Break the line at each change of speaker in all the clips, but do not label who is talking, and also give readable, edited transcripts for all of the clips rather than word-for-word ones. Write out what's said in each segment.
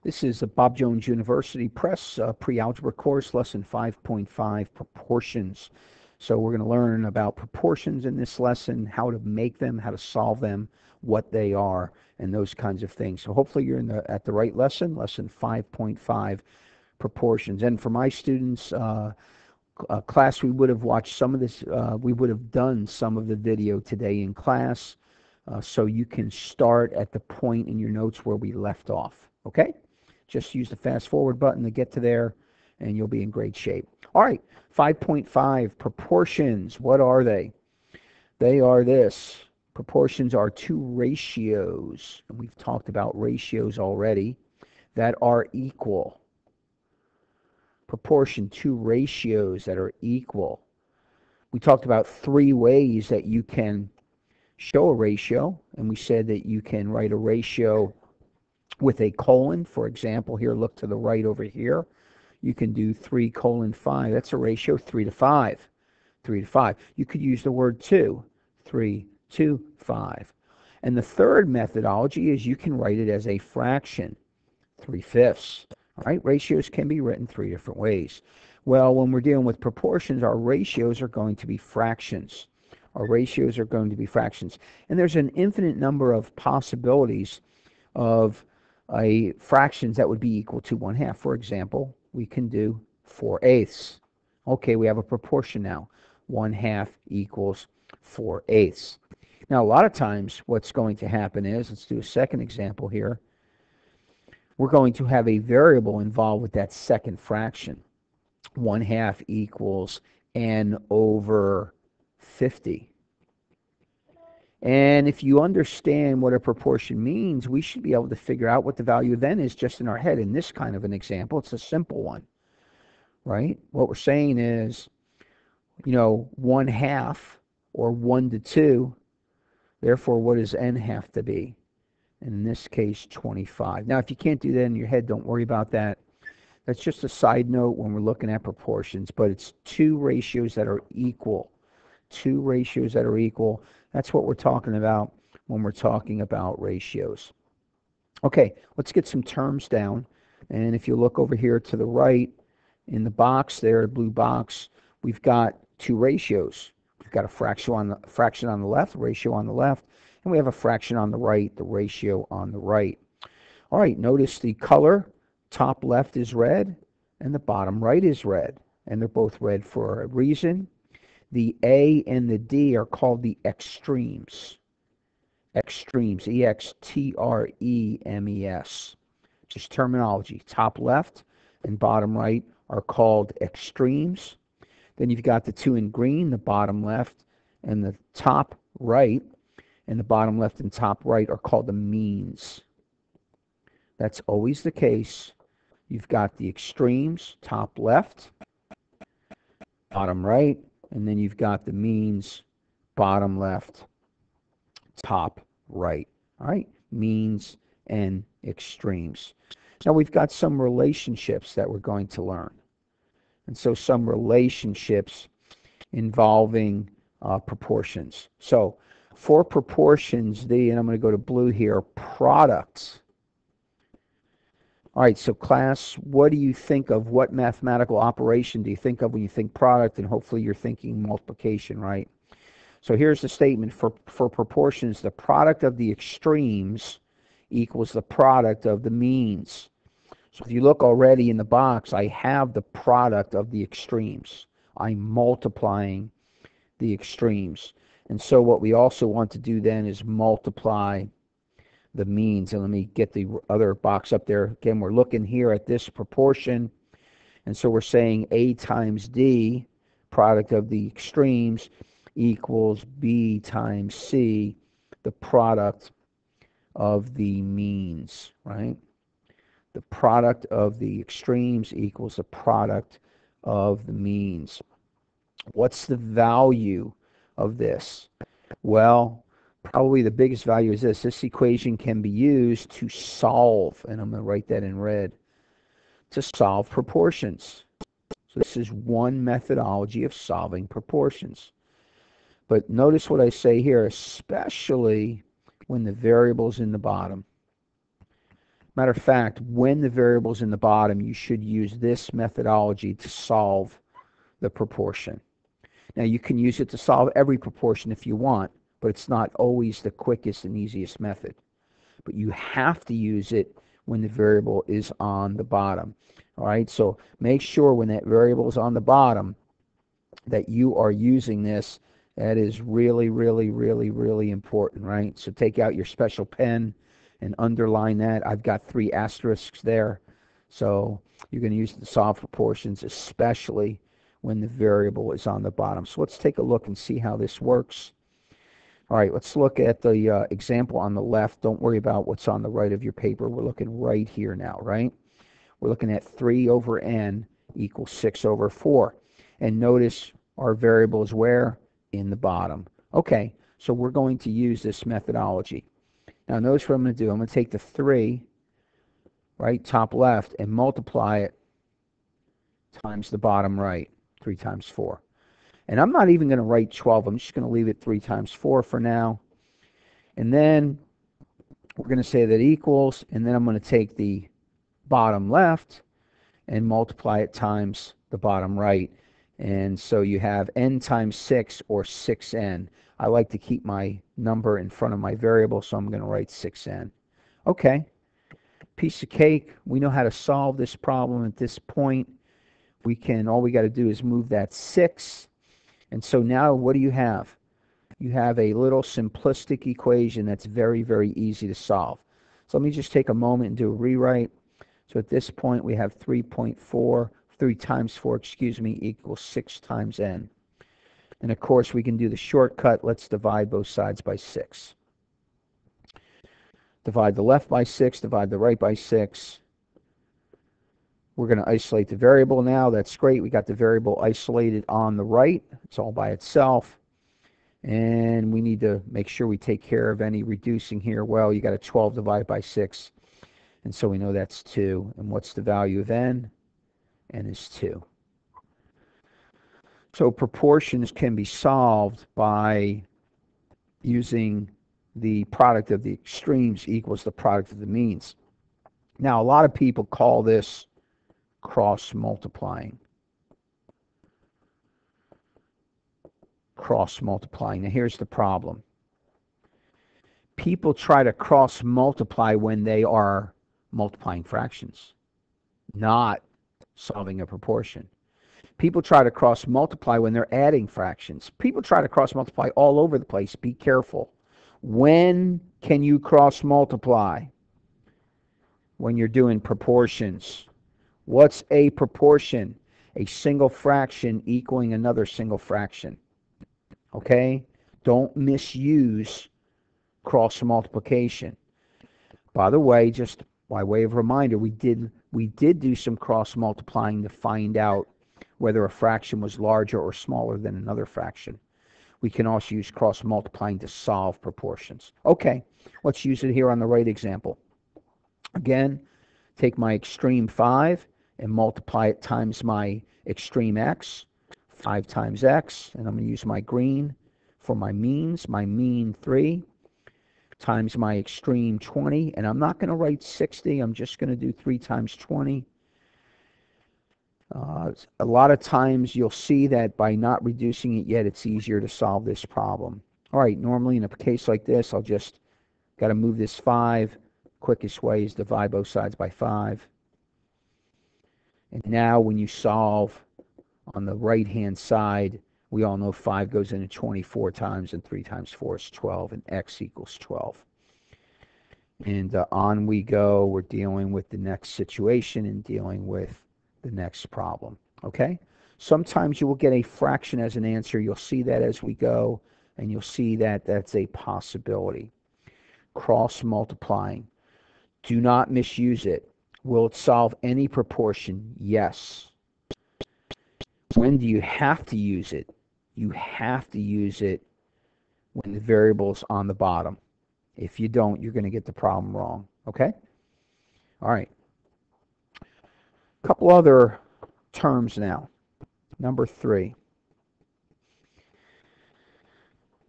This is a Bob Jones University Press pre-algebra course, lesson 5.5, proportions. So we're going to learn about proportions in this lesson, how to make them, how to solve them, what they are, and those kinds of things. So hopefully you're at the right lesson, lesson 5.5, proportions. And for my students, class, we would have watched some of this, we would have done some of the video today in class, so you can start at the point in your notes where we left off, okay? Just use the fast forward button to get to there, and you'll be in great shape. All right, 5.5, proportions. What are they? They are this. Proportions are two ratios, and we've talked about ratios already, that are equal. Proportion, two ratios that are equal. We talked about three ways that you can show a ratio, and we said that you can write a ratio with a colon. For example, here, look to the right over here. You can do 3:5. That's a ratio 3 to 5. 3 to 5. You could use the word 2. 3 to 5. And the third methodology is you can write it as a fraction. 3/5. All right, ratios can be written three different ways. Well, when we're dealing with proportions, our ratios are going to be fractions. Our ratios are going to be fractions. And there's an infinite number of possibilities of fractions that would be equal to 1/2. For example, we can do 4/8. Okay, we have a proportion now. 1/2 equals 4/8. Now, a lot of times what's going to happen is, let's do a second example here. We're going to have a variable involved with that second fraction. 1/2 equals n over 50. And if you understand what a proportion means, we should be able to figure out what the value then is just in our head. In this kind of an example, it's a simple one, right? What we're saying is, 1/2 or 1 to 2, therefore what does n have to be? And in this case, 25. Now, if you can't do that in your head, don't worry about that. That's just a side note when we're looking at proportions, but it's two ratios that are equal. Two ratios that are equal. That's what we're talking about when we're talking about ratios. Okay, let's get some terms down. And if you look over here to the right, in the box there, the blue box, we've got two ratios. We've got a fraction on the left, ratio on the left, and we have a fraction on the right, the ratio on the right. All right, notice the color. Top left is red, and the bottom right is red. And they're both red for a reason. The A and the D are called the extremes. Extremes, E-X-T-R-E-M-E-S. Just terminology. Top left and bottom right are called extremes. Then you've got the two in green, the bottom left and the top right. And the bottom left and top right are called the means. That's always the case. You've got the extremes, top left, bottom right, and then you've got the means, bottom left, top right. All right, means and extremes. Now we've got some relationships that we're going to learn. And so some relationships involving proportions. So for proportions, and I'm going to go to blue here, products. All right, so class, what do you think of? What mathematical operation do you think of when you think product? And hopefully you're thinking multiplication, right? So here's the statement for proportions. The product of the extremes equals the product of the means. So if you look already in the box, I have the product of the extremes. I'm multiplying the extremes. And so what we also want to do then is multiply the means. And let me get the other box up there. Again, we're looking here at this proportion. And so we're saying A times D, product of the extremes, equals B times C, the product of the means, right? The product of the extremes equals the product of the means. What's the value of this? Well, probably the biggest value is this. This equation can be used to solve, and I'm going to write that in red, to solve proportions. So this is one methodology of solving proportions. But notice what I say here, especially when the variable's in the bottom. Matter of fact, when the variable's in the bottom, you should use this methodology to solve the proportion. Now, you can use it to solve every proportion if you want, but it's not always the quickest and easiest method. But you have to use it when the variable is on the bottom. All right, so make sure when that variable is on the bottom that you are using this. That is really, really, really, really important, right? So take out your special pen and underline that. I've got 3 asterisks there. So you're going to use it to solve proportions, especially when the variable is on the bottom. So let's take a look and see how this works. All right, let's look at the example on the left. Don't worry about what's on the right of your paper. We're looking right here now, right? We're looking at 3 over n equals 6 over 4. And notice our variable is where? In the bottom. Okay, so we're going to use this methodology. Now notice what I'm going to do. I'm going to take the 3, right, top left, and multiply it times the bottom right, 3 times 4. And I'm not even going to write 12. I'm just going to leave it 3 times 4 for now. And then we're going to say that equals, and then I'm going to take the bottom left and multiply it times the bottom right. And so you have n times 6, or 6n. I like to keep my number in front of my variable, so I'm going to write 6n. Okay, piece of cake. We know how to solve this problem at this point. All we got to do is move that 6. And so now what do you have? You have a little simplistic equation that's very, very easy to solve. So let me just take a moment and do a rewrite. So at this point we have 3 times 4, equals 6 times n. And of course we can do the shortcut. Let's divide both sides by 6. Divide the left by 6, divide the right by 6. We're going to isolate the variable now. That's great. We got the variable isolated on the right. It's all by itself. And we need to make sure we take care of any reducing here. Well, you got a 12 divided by 6. And so we know that's 2. And what's the value of n? N is 2. So proportions can be solved by using the product of the extremes equals the product of the means. Now, a lot of people call this cross-multiplying. Cross-multiplying. Now, here's the problem. People try to cross-multiply when they are multiplying fractions, not solving a proportion. People try to cross-multiply when they're adding fractions. People try to cross-multiply all over the place. Be careful. When can you cross-multiply? When you're doing proportions. What's a proportion? A single fraction equaling another single fraction. Okay? Don't misuse cross-multiplication. By the way, just by way of reminder, we did do some cross-multiplying to find out whether a fraction was larger or smaller than another fraction. We can also use cross-multiplying to solve proportions. Okay, let's use it here on the right example. Again, take my extreme 5 and multiply it times my extreme x, 5 times x, and I'm going to use my green for my means, my mean 3, times my extreme 20, and I'm not going to write 60, I'm just going to do 3 times 20. A lot of times you'll see that by not reducing it yet, it's easier to solve this problem. All right, normally in a case like this, I'll just got to move this 5. Quickest way is divide both sides by 5. And now when you solve on the right-hand side, we all know 5 goes into 24 times, and 3 times 4 is 12, and x equals 12. And on we go. We're dealing with the next situation and dealing with the next problem. Okay? Sometimes you will get a fraction as an answer. You'll see that as we go, and you'll see that that's a possibility. Cross-multiplying. Do not misuse it. Will it solve any proportion? Yes. When do you have to use it? You have to use it when the variable is on the bottom. If you don't, you're going to get the problem wrong. Okay? All right. A couple other terms now. Number 3.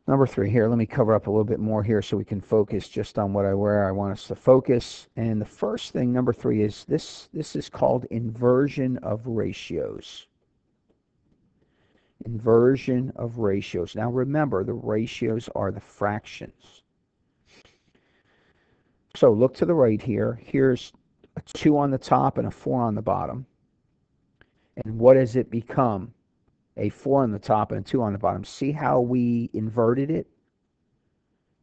Number 3 here, let me cover up a little bit more here so we can focus just on where I want us to focus. And the first thing, number 3, is this is called inversion of ratios. Inversion of ratios. Now remember, the ratios are the fractions. So look to the right here. Here's a 2 on the top and a 4 on the bottom. And what does it become? A 4 on the top and a 2 on the bottom. See how we inverted it?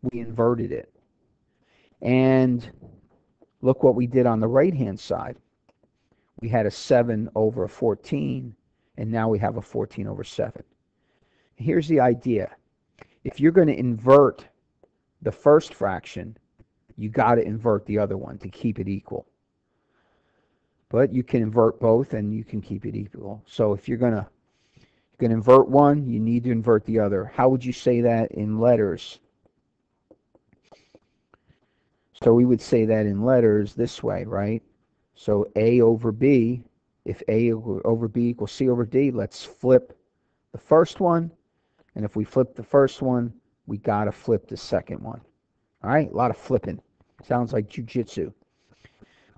We inverted it. And look what we did on the right-hand side. We had a 7 over a 14, and now we have a 14 over 7. Here's the idea. If you're going to invert the first fraction, you got to invert the other one to keep it equal. But you can invert both, and you can keep it equal. So if you're going to invert one, you need to invert the other. How would you say that in letters? So we would say that in letters this way, right? So A over B, if A over B equals C over D, let's flip the first one. And if we flip the first one, we got to flip the second one. All right, a lot of flipping. Sounds like jujitsu.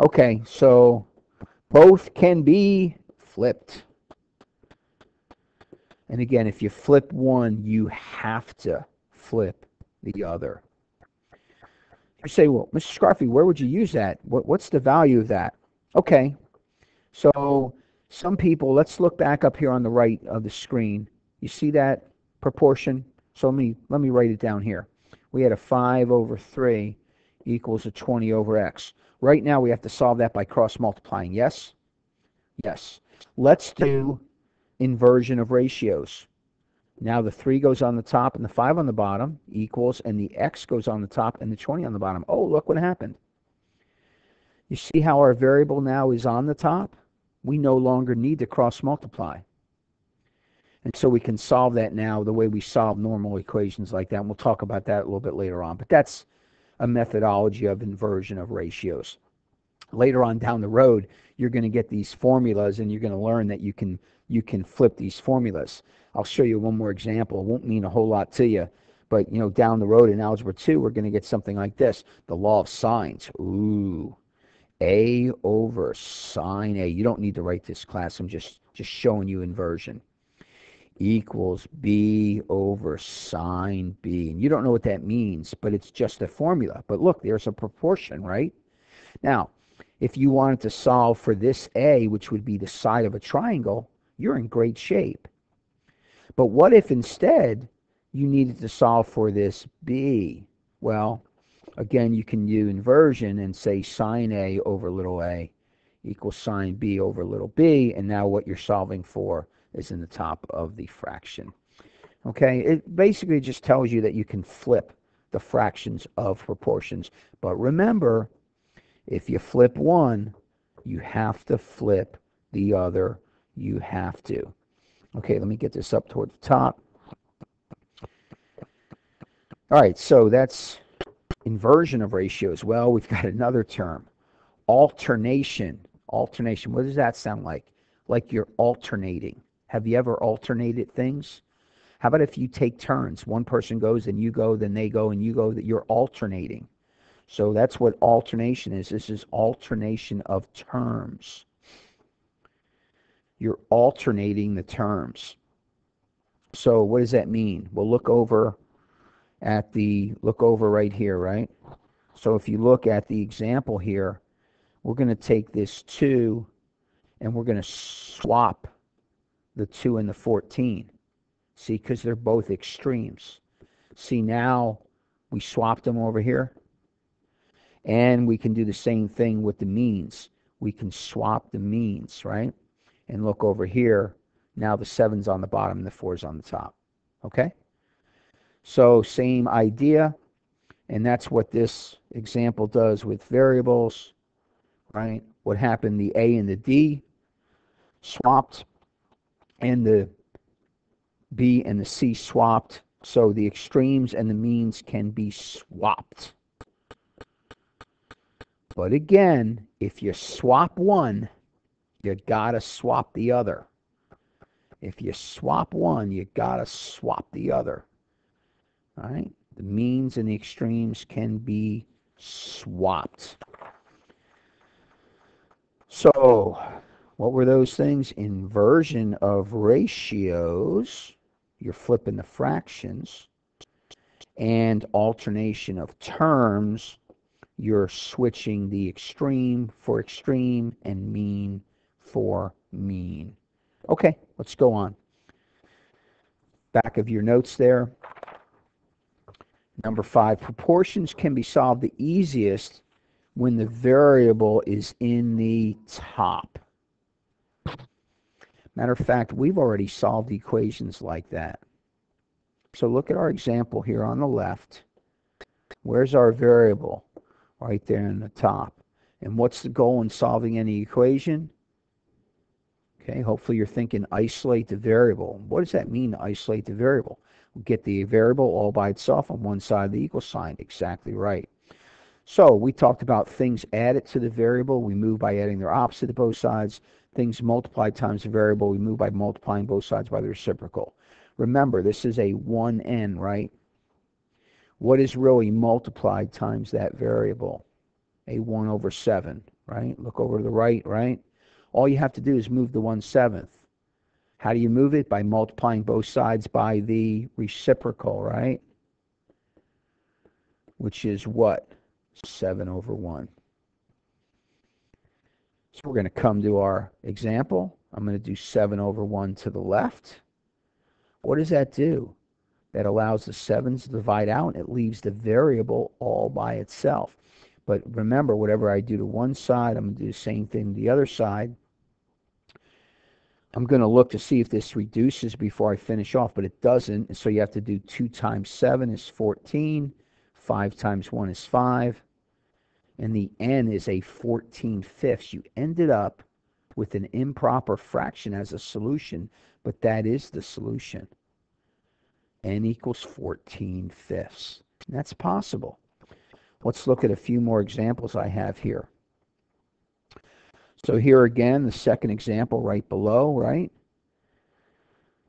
Okay, so both can be flipped. And again, if you flip one, you have to flip the other. You say, well, Mr. Scarfi, where would you use that? What's the value of that? Okay, so some people, let's look back up here on the right of the screen. You see that proportion? So let me write it down here. We had a 5 over 3 equals a 20 over x. Right now we have to solve that by cross multiplying, yes? Yes. Let's do inversion of ratios. Now the 3 goes on the top and the 5 on the bottom equals, and the x goes on the top and the 20 on the bottom. Oh, look what happened. You see how our variable now is on the top? We no longer need to cross multiply. And so we can solve that now the way we solve normal equations like that. And we'll talk about that a little bit later on. But that's a methodology of inversion of ratios. Later on down the road, you're going to get these formulas, and you're going to learn that you can flip these formulas. I'll show you one more example. It won't mean a whole lot to you, but down the road in Algebra 2, we're going to get something like this: the law of sines. Ooh, A over sine A. You don't need to write this, class. I'm just showing you inversion. Equals B over sine B. And you don't know what that means, but it's just a formula. But look, there's a proportion, right? Now, if you wanted to solve for this A, which would be the side of a triangle, you're in great shape. But what if instead you needed to solve for this B? Well, again, you can do inversion and say sine A over little a equals sine B over little b, and now what you're solving for is in the top of the fraction. Okay, it basically just tells you that you can flip the fractions of proportions. But remember, if you flip one, you have to flip the other. You have to. Okay, let me get this up toward the top. All right, so that's inversion of ratios. Well, we've got another term, alternation. Alternation, what does that sound like? Like you're alternating. Have you ever alternated things? How about if you take turns? One person goes, then you go, then they go, and you go, that you're alternating. So that's what alternation is. This is alternation of terms. You're alternating the terms. So what does that mean? Well, look over right here, right? So if you look at the example here, we're going to take this 2 and we're going to swap the 2 and the 14. See, because they're both extremes. See, now we swapped them over here. And we can do the same thing with the means. We can swap the means, right? And look over here. Now the 7's on the bottom and the 4's on the top. Okay? So same idea. And that's what this example does with variables, right? What happened? The A and the D swapped, and the B and the C swapped. So the extremes and the means can be swapped. But again, if you swap one, you gotta swap the other. If you swap one, you gotta swap the other. All right? The means and the extremes can be swapped. So, what were those things? Inversion of ratios. You're flipping the fractions. And alternation of terms. You're switching the extreme for extreme and mean for mean. Okay, let's go on. Back of your notes there. Number 5, proportions can be solved the easiest when the variable is in the top. Matter of fact, we've already solved equations like that. So look at our example here on the left. Where's our variable? Right there in the top. And what's the goal in solving any equation? Okay, hopefully you're thinking isolate the variable. What does that mean to isolate the variable? Get the variable all by itself on one side of the equal sign. Exactly right. So we talked about things added to the variable. We move by adding their opposite to both sides. Things multiplied times the variable. We move by multiplying both sides by the reciprocal. Remember, this is a 1n, right? What is really multiplied times that variable? A 1 over 7, right? Look over to the right, right? All you have to do is move the 1/7. How do you move it? By multiplying both sides by the reciprocal, right? Which is what? 7 over 1. So we're going to come to our example. I'm going to do 7 over 1 to the left. What does that do? That allows the 7s to divide out. It leaves the variable all by itself. But remember, whatever I do to one side, I'm going to do the same thing to the other side. I'm going to look to see if this reduces before I finish off, but it doesn't. So you have to do 2 times 7 is 14. 5 times 1 is 5. And the n is a 14/5. You ended up with an improper fraction as a solution, but that is the solution. N equals 14/5. That's possible. Let's look at a few more examples I have here. So here again, the second example right below, right?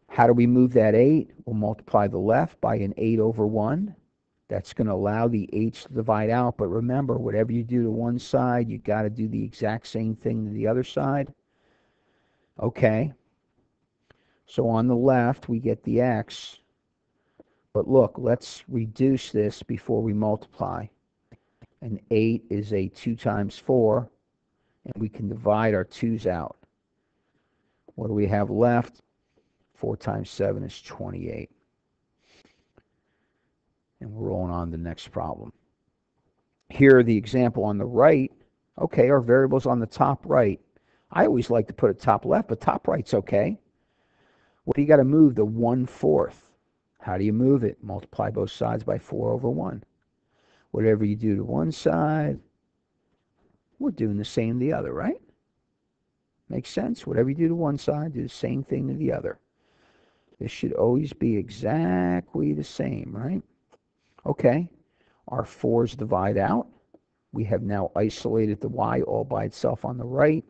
How do we move that 8? We'll multiply the left by an 8 over 1. That's going to allow the 8's to divide out. But remember, whatever you do to one side, you got to do the exact same thing to the other side. Okay. So on the left, we get the x. But look, let's reduce this before we multiply. And 8 is a 2 times 4. And we can divide our 2's out. What do we have left? 4 times 7 is 28. And we're rolling on to the next problem. Here, the example on the right. Okay, our variable's on the top right. I always like to put it top left, but top right's okay. Well, you got to move the 1/4. How do you move it? Multiply both sides by 4 over 1. Whatever you do to one side, we're doing the same to the other, right? Makes sense? Whatever you do to one side, do the same thing to the other. This should always be exactly the same, right? Okay, our 4's divide out. We have now isolated the y all by itself on the right.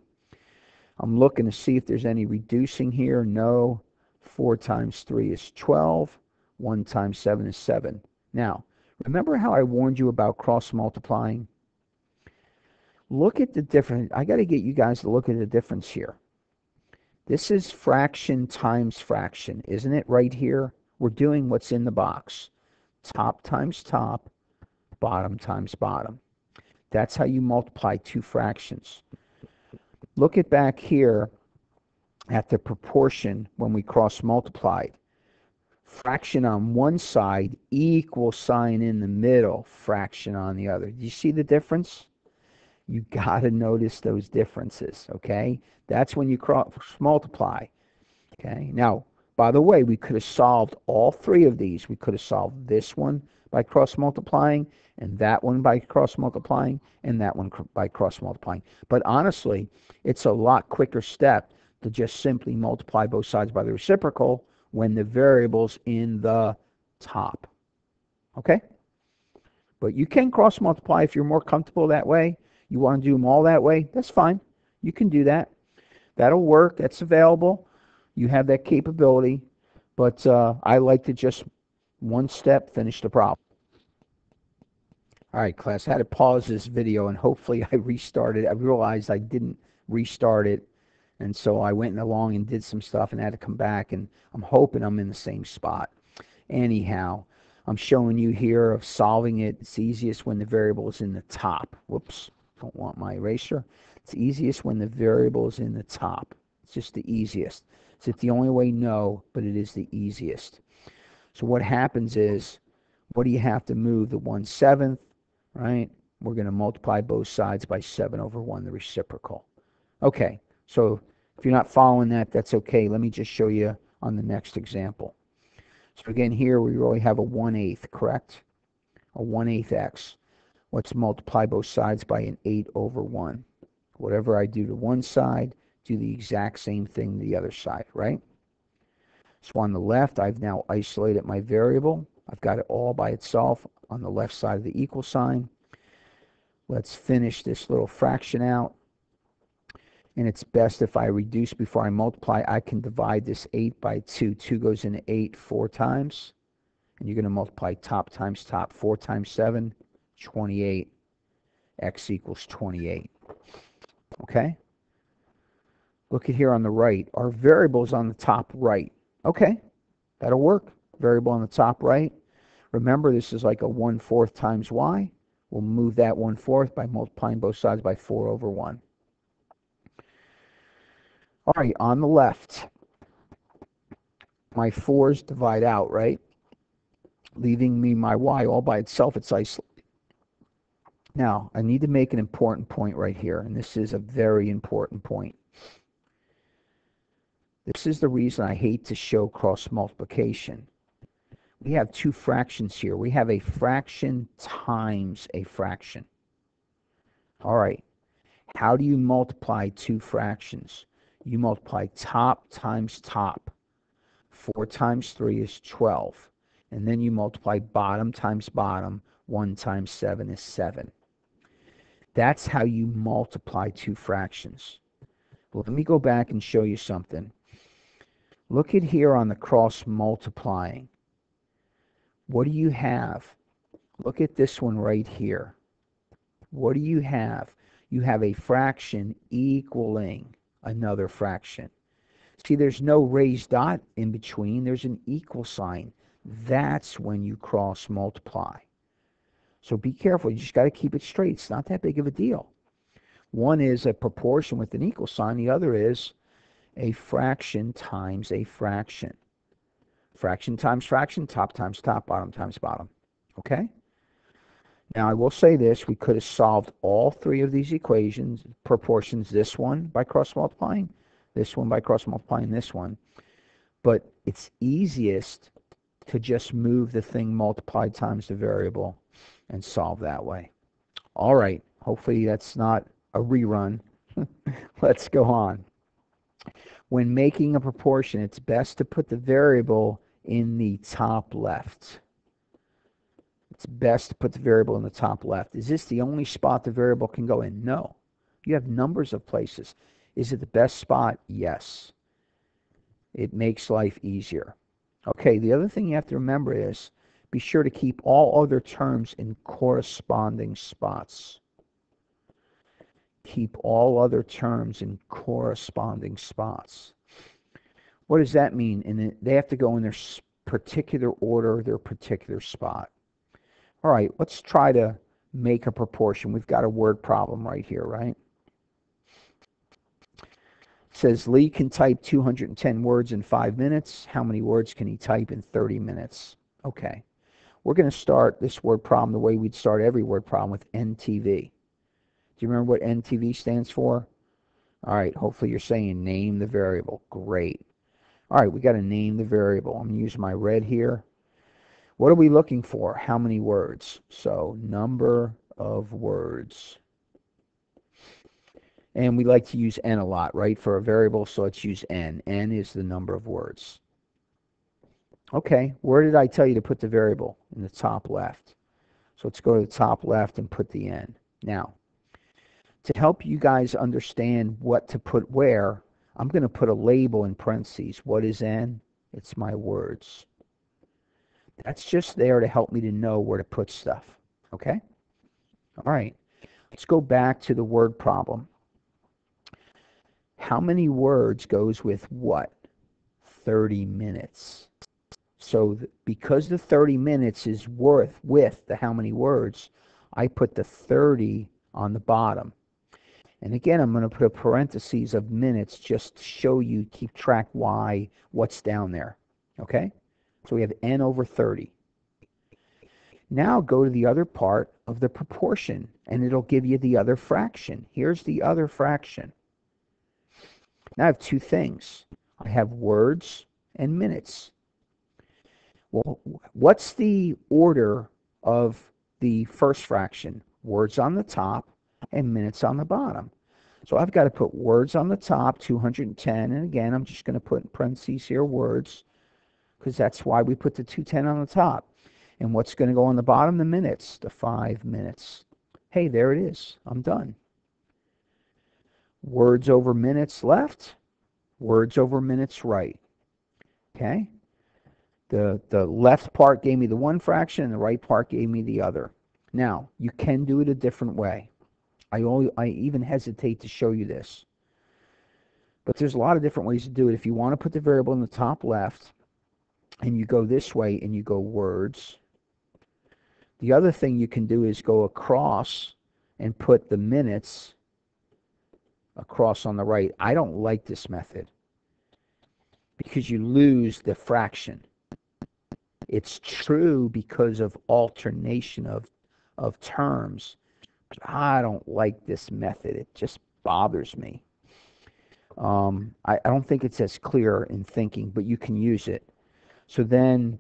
I'm looking to see if there's any reducing here. No. 4 times 3 is 12. 1 times 7 is 7. Now, remember how I warned you about cross multiplying? Look at the difference. I got to get you guys to look at the difference here. This is fraction times fraction, isn't it, right here? We're doing what's in the box. Top times top, bottom times bottom. That's how you multiply two fractions. Look at back here at the proportion when we cross multiplied. Fraction on one side, equal sign in the middle, fraction on the other. Do you see the difference? You got to notice those differences, okay? That's when you cross multiply, okay? Now, by the way, we could have solved all three of these. We could have solved this one by cross multiplying, and that one by cross multiplying, and that one by cross multiplying. But honestly, it's a lot quicker step to just simply multiply both sides by the reciprocal when the variable's in the top, okay? But you can cross multiply if you're more comfortable that way. You want to do them all that way, that's fine. You can do that. That'll work. That's available. You have that capability. But I like to just One step, finish the problem. All right, class, I had to pause this video and hopefully I restarted. I realized I didn't restart it, and so I went along and did some stuff and had to come back, and I'm hoping I'm in the same spot. Anyhow, I'm showing you here of solving it. It's easiest when the variable is in the top. Whoops, don't want my eraser. It's easiest when the variable is in the top. It's just the easiest. Is it the only way? No, but it is the easiest. So what happens is, what do you have to move? The 1/7, right? We're going to multiply both sides by 7/1, the reciprocal. Okay, so if you're not following that, that's okay. Let me just show you on the next example. So again, here we really have a 1/8, correct? A 1/8 x. Let's multiply both sides by an 8/1. Whatever I do to one side, do the exact same thing to the other side, right? So on the left, I've now isolated my variable. I've got it all by itself on the left side of the equal sign. Let's finish this little fraction out. And it's best if I reduce before I multiply. I can divide this 8 by 2. 2 goes into 8 4 times. And you're going to multiply top times top. 4 times 7, 28. X equals 28. Okay? Look at here on the right. Our variable is on the top right. Okay, that'll work. Variable on the top right. Remember, this is like a 1/4 times y. We'll move that 1/4 by multiplying both sides by 4/1. All right, on the left, my 4's divide out, right? Leaving me my y all by itself. It's isolated. Now, I need to make an important point right here, and this is a very important point. This is the reason I hate to show cross multiplication. We have two fractions here. We have a fraction times a fraction. All right. How do you multiply two fractions? You multiply top times top. 4 times 3 is 12. And then you multiply bottom times bottom. 1 times 7 is 7. That's how you multiply two fractions. Well, let me go back and show you something. Look at here on the cross multiplying. What do you have? Look at this one right here. What do you have? You have a fraction equaling another fraction. See, there's no raised dot in between. There's an equal sign. That's when you cross multiply. So be careful. You just got to keep it straight. It's not that big of a deal. One is a proportion with an equal sign. The other is a fraction times a fraction. Fraction times fraction, top times top, bottom times bottom. Okay? Now, I will say this. We could have solved all three of these equations, proportions, this one by cross-multiplying, this one by cross-multiplying, this one. But it's easiest to just move the thing multiplied times the variable and solve that way. All right. Hopefully that's not a rerun. Let's go on. When making a proportion, it's best to put the variable in the top left. It's best to put the variable in the top left. Is this the only spot the variable can go in? No. You have numbers of places. Is it the best spot? Yes. It makes life easier. Okay, the other thing you have to remember is be sure to keep all other terms in corresponding spots. Keep all other terms in corresponding spots. What does that mean? And they have to go in their particular order, their particular spot. All right, let's try to make a proportion. We've got a word problem right here, right? It says Lee can type 210 words in 5 minutes. How many words can he type in 30 minutes? Okay. We're going to start this word problem the way we'd start every word problem, with NTV. Do you remember what NTV stands for? All right, hopefully you're saying name the variable. Great. All right, we got to name the variable. I'm going to use my red here. What are we looking for? How many words? So number of words. And we like to use n a lot, right, for a variable, so let's use n. N is the number of words. Okay, where did I tell you to put the variable? In the top left. So let's go to the top left and put the n. Now, to help you guys understand what to put where, I'm going to put a label in parentheses. What is n? It's my words. That's just there to help me to know where to put stuff. Okay? All right. Let's go back to the word problem. How many words goes with what? 30 minutes. So because the 30 minutes is with the how many words, I put the 30 on the bottom. And again, I'm going to put a parentheses of minutes just to show you, keep track what's down there. Okay? So we have n over 30. Now go to the other part of the proportion, and it'll give you the other fraction. Here's the other fraction. Now I have two things. I have words and minutes. Well, what's the order of the first fraction? Words on the top and minutes on the bottom. So I've got to put words on the top, 210, and again, I'm just going to put in parentheses here, words, because that's why we put the 210 on the top. And what's going to go on the bottom? The minutes, the 5 minutes. Hey, there it is. I'm done. Words over minutes left, words over minutes right. Okay? The left part gave me the one fraction, and the right part gave me the other. Now, you can do it a different way. I even hesitate to show you this. But there's a lot of different ways to do it. If you want to put the variable in the top left, and you go this way, and you go words, the other thing you can do is go across and put the minutes across on the right. I don't like this method because you lose the fraction. It's true because of alternation of terms. But I don't like this method. It just bothers me. I don't think it's as clear in thinking, but you can use it. So then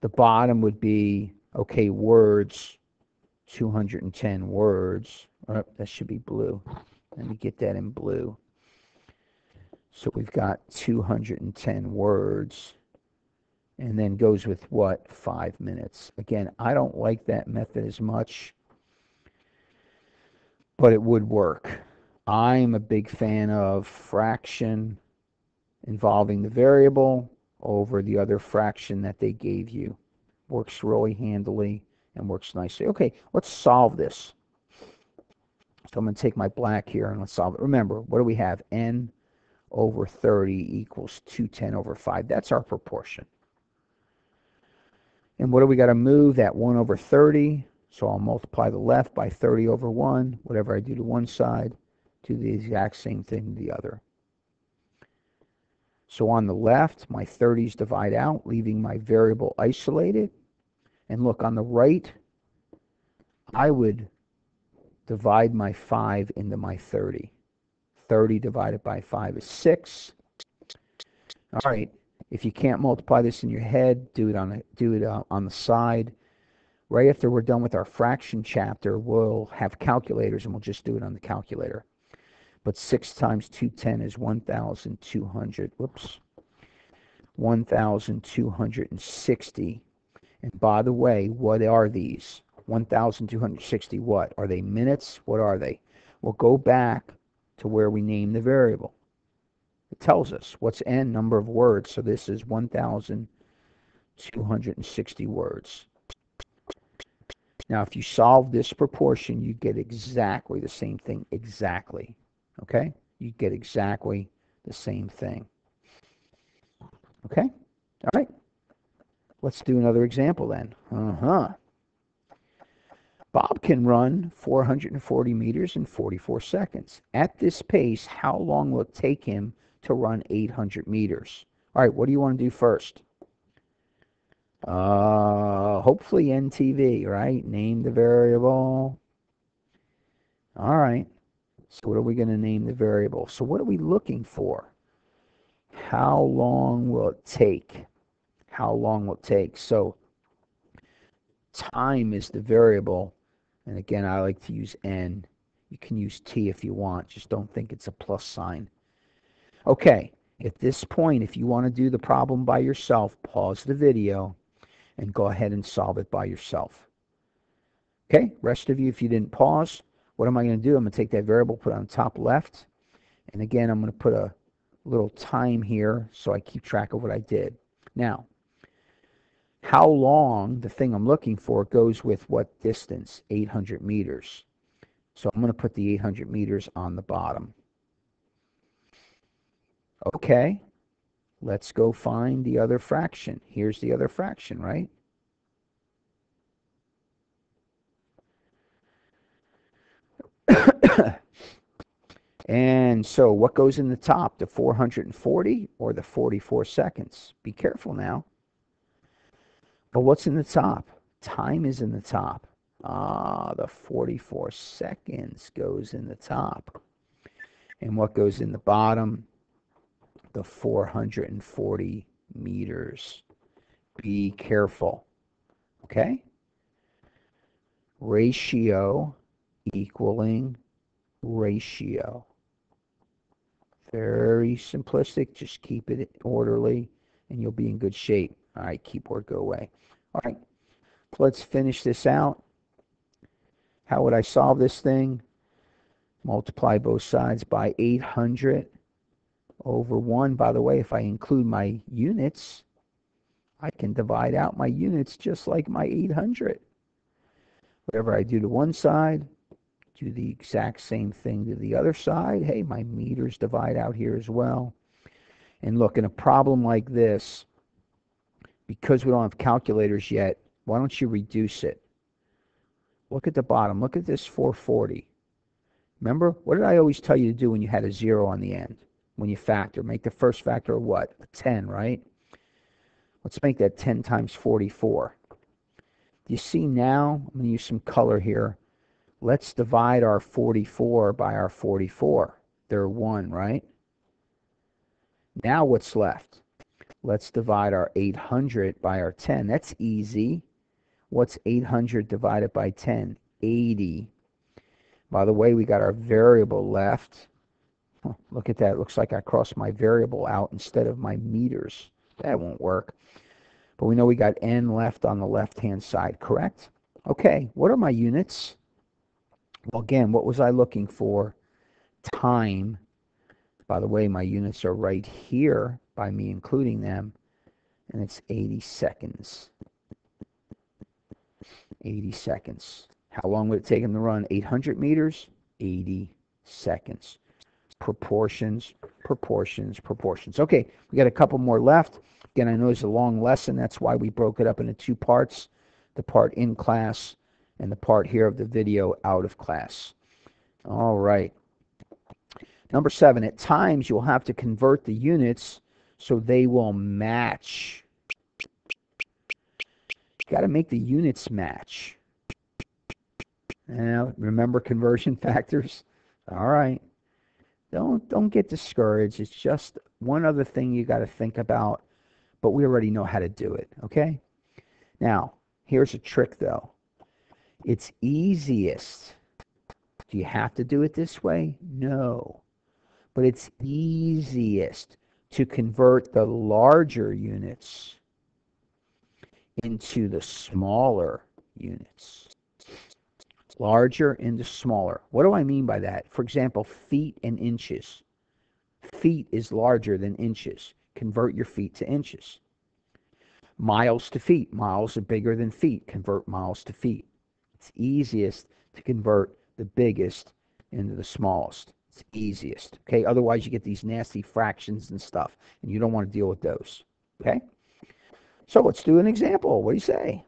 the bottom would be, okay, words, 210 words. Oh, that should be blue. Let me get that in blue. So we've got 210 words. And then goes with what? 5 minutes. Again, I don't like that method as much, but it would work. I'm a big fan of fraction involving the variable over the other fraction that they gave you. Works really handily and works nicely. Okay, let's solve this. So I'm going to take my black here and let's solve it. Remember, what do we have? N over 30 equals 210 over 5. That's our proportion. And what do we got to move? That 1 over 30. So I'll multiply the left by 30 over 1. Whatever I do to one side, do the exact same thing to the other. So on the left, my 30s divide out, leaving my variable isolated. And look, on the right, I would divide my 5 into my 30. 30 divided by 5 is 6. All right. If you can't multiply this in your head, do it on the side. Right after we're done with our fraction chapter, we'll have calculators and we'll just do it on the calculator. But 6 times 210 is 1,200. Whoops. 1,260. And by the way, what are these? 1,260 what? Are they minutes? What are they? We'll go back to where we named the variable. It tells us what's n, number of words. So this is 1,260 words. Now, if you solve this proportion, you get exactly the same thing. Exactly. Okay? You get exactly the same thing. Okay? All right. Let's do another example then. Bob can run 440 meters in 44 seconds. At this pace, how long will it take him to run 800 meters? All right, what do you want to do first? Hopefully NTV, right? Name the variable. All right. So what are we going to name the variable? So what are we looking for? How long will it take? How long will it take? So time is the variable. And again, I like to use n. You can use t if you want. Just don't think it's a plus sign. Okay, at this point, if you want to do the problem by yourself, pause the video and go ahead and solve it by yourself. Okay, rest of you, if you didn't pause, what am I going to do? I'm going to take that variable, put it on the top left. And again, I'm going to put a little time here so I keep track of what I did. Now, how long the thing I'm looking for goes with what distance? 800 meters. So I'm going to put the 800 meters on the bottom. Okay, let's go find the other fraction. Here's the other fraction, right? And so what goes in the top, the 440 or the 44 seconds? Be careful now. But what's in the top? Time is in the top. Ah, the 44 seconds goes in the top. And what goes in the bottom? The 440 meters. Be careful. Okay? Ratio equaling ratio. Very simplistic. Just keep it orderly and you'll be in good shape. All right, keyboard go away. All right, let's finish this out. How would I solve this thing? Multiply both sides by 800 over 1. By the way, if I include my units, I can divide out my units just like my 800. Whatever I do to one side, do the exact same thing to the other side. Hey, my meters divide out here as well. And look, in a problem like this, because we don't have calculators yet, why don't you reduce it? Look at the bottom. Look at this 440. Remember, what did I always tell you to do when you had a 0 on the end? When you factor, make the first factor what? A 10, right? Let's make that 10 times 44. Do you see now? I'm going to use some color here. Let's divide our 44 by our 44. They're 1, right? Now what's left? Let's divide our 800 by our 10. That's easy. What's 800 divided by 10? 80. By the way, we got our variable left. Look at that. It looks like I crossed my variable out instead of my meters. That won't work. But we know we got n left on the left-hand side, correct? Okay, what are my units? Well, again, what was I looking for? Time. By the way, my units are right here by me including them, and it's 80 seconds. 80 seconds. How long would it take them to run? 800 meters? 80 seconds. Proportions, proportions, proportions. Okay, we got a couple more left. Again, I know it's a long lesson. That's why we broke it up into two parts, the part in class and the part here of the video out of class. All right. Number 7, at times you'll have to convert the units so they will match. You got to make the units match. Now, remember conversion factors? All right. Don't get discouraged. It's just one other thing you got to think about, but we already know how to do it, okay? Now, here's a trick though. It's easiest. Do you have to do it this way? No. But it's easiest to convert the larger units into the smaller units. Larger into smaller. What do I mean by that? For example, feet and inches. Feet is larger than inches. Convert your feet to inches. Miles to feet. Miles are bigger than feet. Convert miles to feet. It's easiest to convert the biggest into the smallest. It's easiest. Okay? Otherwise, you get these nasty fractions and stuff, and you don't want to deal with those. Okay? So let's do an example. What do you say?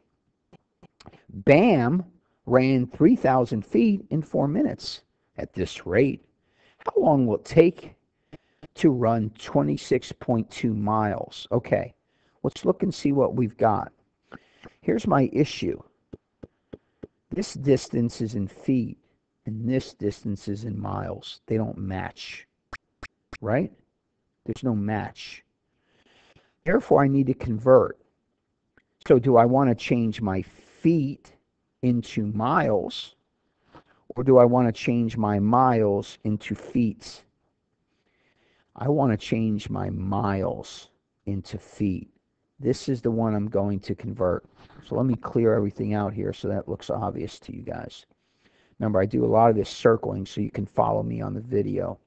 Bam ran 3,000 feet in 4 minutes. At this rate, how long will it take to run 26.2 miles? Okay, let's look and see what we've got. Here's my issue. This distance is in feet, and this distance is in miles. They don't match, right? There's no match. Therefore, I need to convert. So do I want to change my feet into miles, or do I want to change my miles into feet? I want to change my miles into feet. This is the one I'm going to convert. So let me clear everything out here so that looks obvious to you guys. Remember, I do a lot of this circling so you can follow me on the video.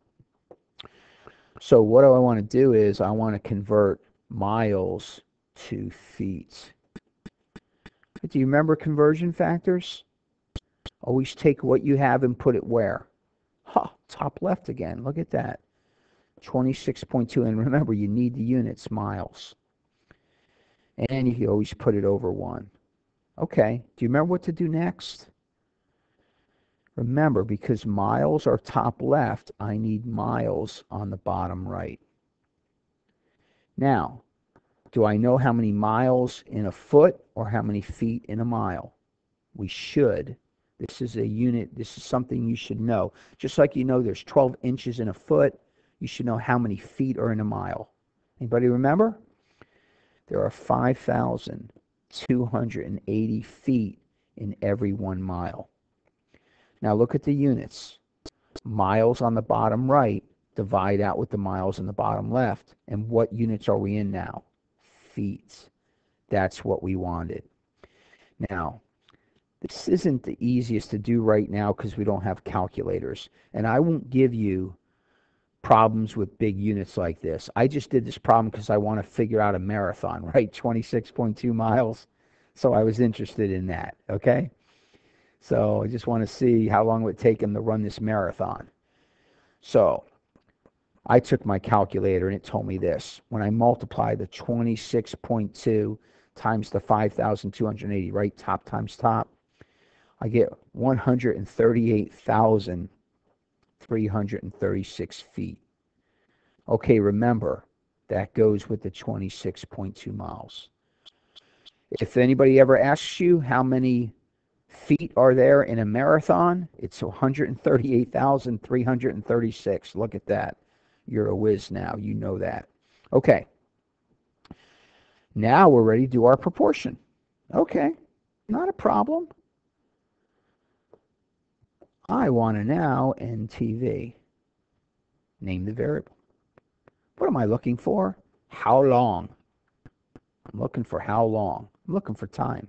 So what do I want to do is I want to convert miles to feet. Do you remember conversion factors? Always take what you have and put it where? Ha, top left again. Look at that. 26.2. And remember, you need the units, miles. And you can always put it over 1. Okay. Do you remember what to do next? Remember, because miles are top left, I need miles on the bottom right. Now, do I know how many miles in a foot or how many feet in a mile? We should. This is a unit. This is something you should know. Just like you know there's 12 inches in a foot, you should know how many feet are in a mile. Anybody remember? There are 5,280 feet in every 1 mile. Now look at the units. Miles on the bottom right divide out with the miles on the bottom left. And what units are we in now? Feet. That's what we wanted. Now, this isn't the easiest to do right now because we don't have calculators. And I won't give you problems with big units like this. I just did this problem because I want to figure out a marathon, right? 26.2 miles. So I was interested in that, okay? So I just want to see how long it would take him to run this marathon. So I took my calculator and it told me this. When I multiply the 26.2 times the 5,280, right? Top times top, I get 138,336 feet. Okay, remember, that goes with the 26.2 miles. If anybody ever asks you how many feet are there in a marathon, it's 138,336. Look at that. You're a whiz now. You know that. Okay. Now we're ready to do our proportion. Okay. Not a problem. I want to now NTV. Name the variable. What am I looking for? How long? I'm looking for how long. I'm looking for time.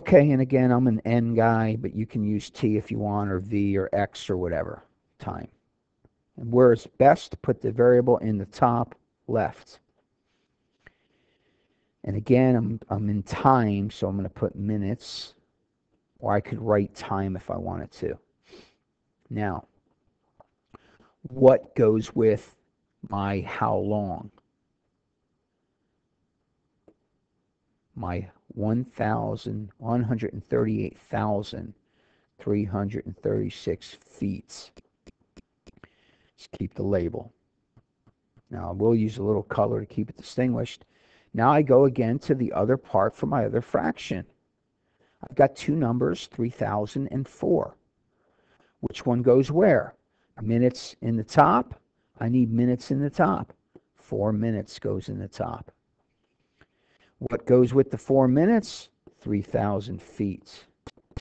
Okay, and again, I'm an N guy, but you can use T if you want, or V, or X, or whatever. Time. And where it's best to put the variable in the top left. And again, I'm in time, so I'm going to put minutes, or I could write time if I wanted to. Now, what goes with my how long? My 138,336 feet. Just keep the label. Now, we'll use a little color to keep it distinguished. Now I go again to the other part for my other fraction. I've got two numbers, 3,004. Which one goes where? Minutes in the top. I need minutes in the top. 4 minutes goes in the top. What goes with the 4 minutes? 3,000 feet.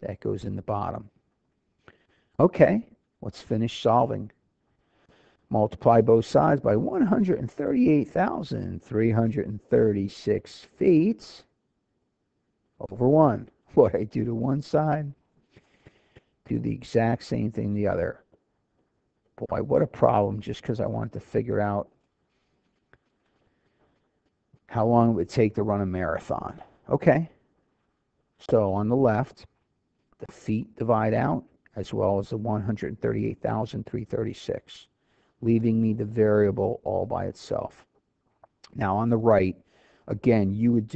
That goes in the bottom. Okay, let's finish solving. Multiply both sides by 138,336 feet over 1. What I do to one side, do the exact same thing the other. Boy, what a problem, just because I wanted to figure out how long it would take to run a marathon. Okay, so on the left, the feet divide out, as well as the 138,336, leaving me the variable all by itself. Now on the right, again, you would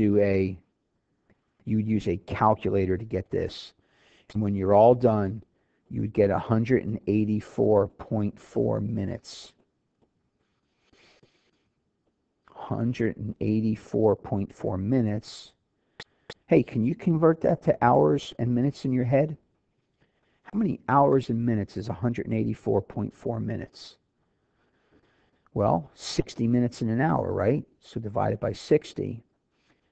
use a calculator to get this. And when you're all done, you would get 184.4 minutes. 184.4 minutes. Hey, can you convert that to hours and minutes in your head? How many hours and minutes is 184.4 minutes? Well, 60 minutes in an hour, right? So divided by 60.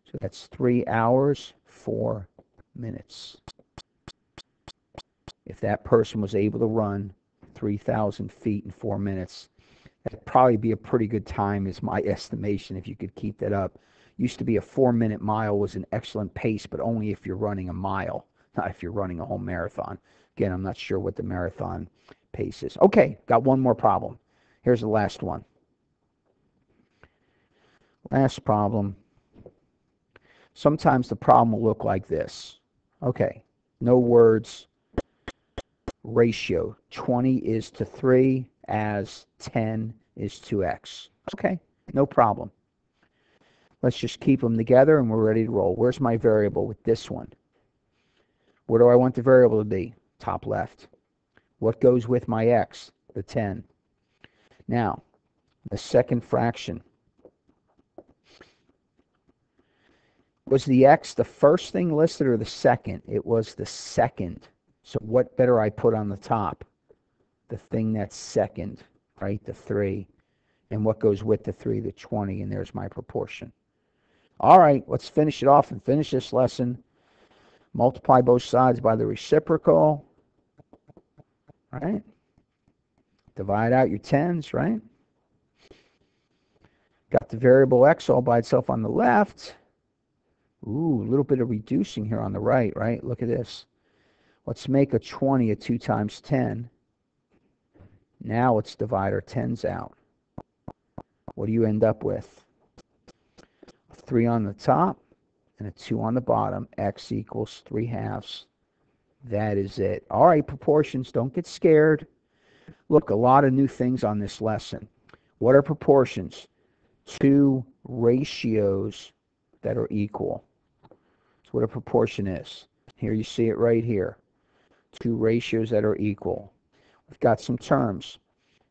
So that's 3 hours, 4 minutes. If that person was able to run 3,000 feet in 4 minutes, that'd probably be a pretty good time, is my estimation, if you could keep that up. Used to be a 4-minute mile was an excellent pace, but only if you're running a mile, not if you're running a whole marathon. Again, I'm not sure what the marathon pace is. Okay, got one more problem. Here's the last one. Last problem. Sometimes the problem will look like this. Okay, no words, ratio. 20 is to 3 as 10 is to x. Okay, no problem. Let's just keep them together and we're ready to roll. Where's my variable with this one? Where do I want the variable to be? Top left. What goes with my x? The 10. Now, the second fraction. Was the x the first thing listed or the second? It was the second. So what better I put on the top? The thing that's second, right? The 3. And what goes with the 3? The 20. And there's my proportion. All right, let's finish it off and finish this lesson. Multiply both sides by the reciprocal. Right? Divide out your 10s, right? Got the variable x all by itself on the left. Ooh, a little bit of reducing here on the right, right? Look at this. Let's make a 20 a 2 times 10. Now let's divide our 10s out. What do you end up with? A 3 on the top and a 2 on the bottom. X equals 3/2. That is it. All right, proportions, don't get scared. Look, a lot of new things on this lesson. What are proportions? Two ratios that are equal. That's what a proportion is. Here you see it right here. Two ratios that are equal. We've got some terms.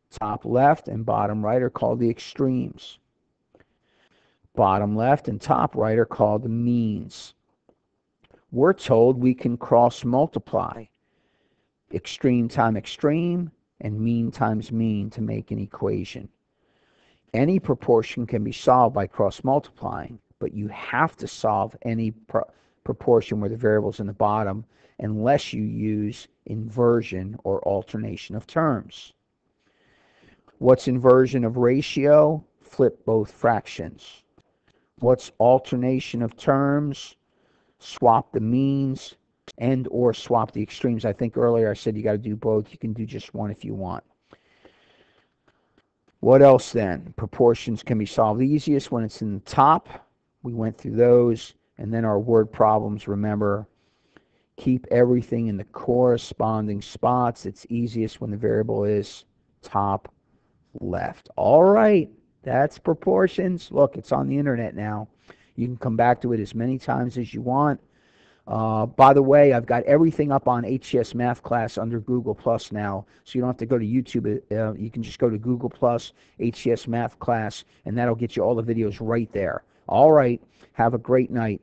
Top left and bottom right are called the extremes. Bottom left and top right are called the means. We're told we can cross multiply extreme times extreme and mean times mean to make an equation. Any proportion can be solved by cross multiplying, but you have to solve any proportion where the variable's in the bottom unless you use inversion or alternation of terms. What's inversion of ratio? Flip both fractions. What's alternation of terms? Swap the means and or swap the extremes. I think earlier I said you got to do both. You can do just one if you want. What else then? Proportions can be solved easiest when it's in the top. We went through those. And then our word problems, remember, keep everything in the corresponding spots. It's easiest when the variable is top left. All right, that's proportions. Look, it's on the internet now. You can come back to it as many times as you want. By the way, I've got everything up on HCS Math Class under Google Plus now, so you don't have to go to YouTube. You can just go to Google Plus, HCS Math Class, and that'll get you all the videos right there. All right, have a great night.